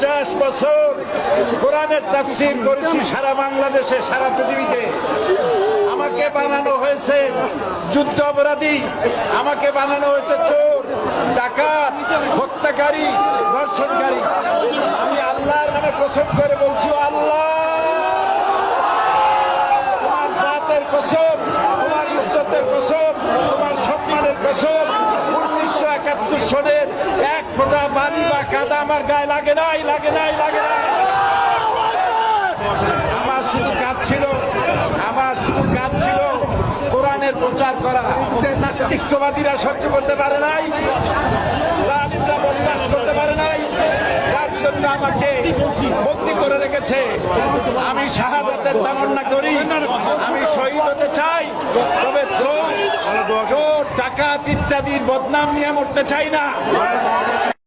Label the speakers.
Speaker 1: 50 বছর কোরআনের তাফসীর করেছি সারা বাংলাদেশে, সারা পৃথিবীতে। আমাকে বানানো হয়েছে যুদ্ধ অপরাধী, আমাকে বানানো হয়েছে চোর, ডাকাত, হত্যাকারী, ধর্ষণকারী। আমি আল্লাহর নামে কসম করে বলছি, আল্লাহ তোমার জাতের কসম, তোমার ইজ্জতের কসম, তোমার সম্মানের কসম, 1971 সনের এক ফোঁটা বালি বা কাদা আমার গায়ে লাগে নাই, লাগে নাই, লাগে নাই। আমার শুধু কাজ ছিল কোরআনের প্রচার করা। নাস্তিকবাদীরা সহ্য করতে পারে নাই, জালিমরা বরদাস্ত করতে পারে নাই, তার জন্য আমাকে বন্দী করে রেখেছে। আমি শাহাদাতের তামান্না করি, আমি শহীদ হতে চাই, তবে চোর, ডাকাত ইত্যাদির বদনাম নিয়ে মরতে চাই না।